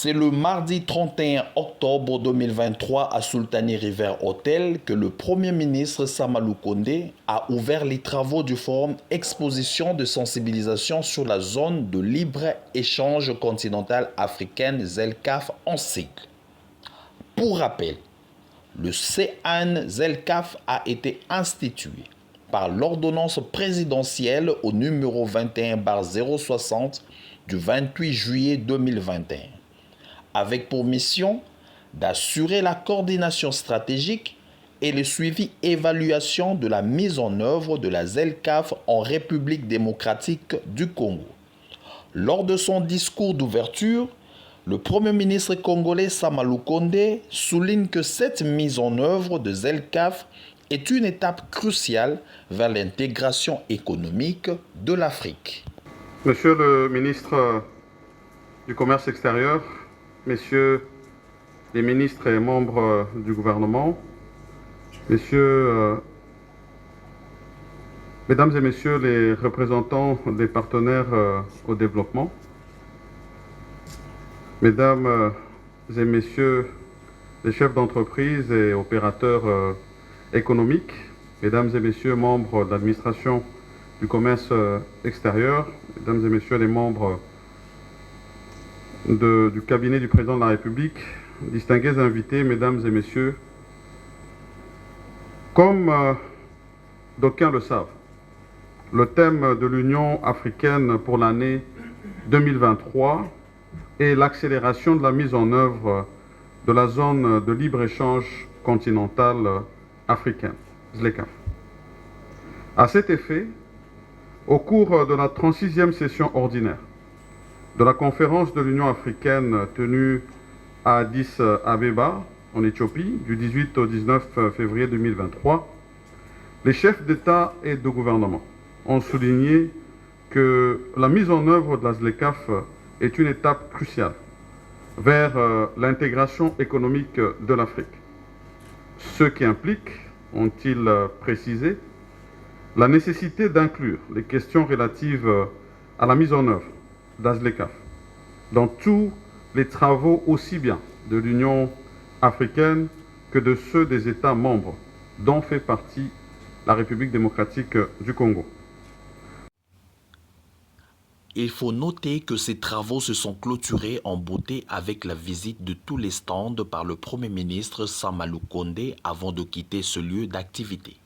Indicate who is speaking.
Speaker 1: C'est le mardi 31 octobre 2023 à Sultani River Hotel que le Premier ministre Samalou Kondé a ouvert les travaux du forum Exposition de sensibilisation sur la zone de libre-échange continentale africaine ZELCAF en cycle. Pour rappel, le CAN ZELCAF a été institué par l'ordonnance présidentielle au numéro 21/060 du 28 juillet 2021. Avec pour mission d'assurer la coordination stratégique et le suivi-évaluation de la mise en œuvre de la ZELCAF en République démocratique du Congo. Lors de son discours d'ouverture, le Premier ministre congolais Samalou Kondé souligne que cette mise en œuvre de ZELCAF est une étape cruciale vers l'intégration économique de l'Afrique.
Speaker 2: Monsieur le ministre du Commerce extérieur, messieurs les ministres et membres du gouvernement, mesdames et messieurs les représentants des partenaires au développement, mesdames et messieurs les chefs d'entreprise et opérateurs économiques, mesdames et messieurs membres de l'administration du commerce extérieur, mesdames et messieurs les membres du cabinet du président de la République, distingués invités, mesdames et messieurs, comme d'aucuns le savent, le thème de l'Union africaine pour l'année 2023 est l'accélération de la mise en œuvre de la zone de libre-échange continentale africaine, ZLECAf. À cet effet, au cours de la 36e session ordinaire de la conférence de l'Union africaine tenue à Addis Abeba, en Éthiopie, du 18 au 19 février 2023, les chefs d'État et de gouvernement ont souligné que la mise en œuvre de la ZLECAf est une étape cruciale vers l'intégration économique de l'Afrique. Ce qui implique, ont-ils précisé, la nécessité d'inclure les questions relatives à la mise en œuvre de la ZLECAf dans tous les travaux aussi bien de l'Union africaine que de ceux des États membres dont fait partie la République démocratique du Congo.
Speaker 1: Il faut noter que ces travaux se sont clôturés en beauté avec la visite de tous les stands par le Premier ministre Samalou Kondé avant de quitter ce lieu d'activité.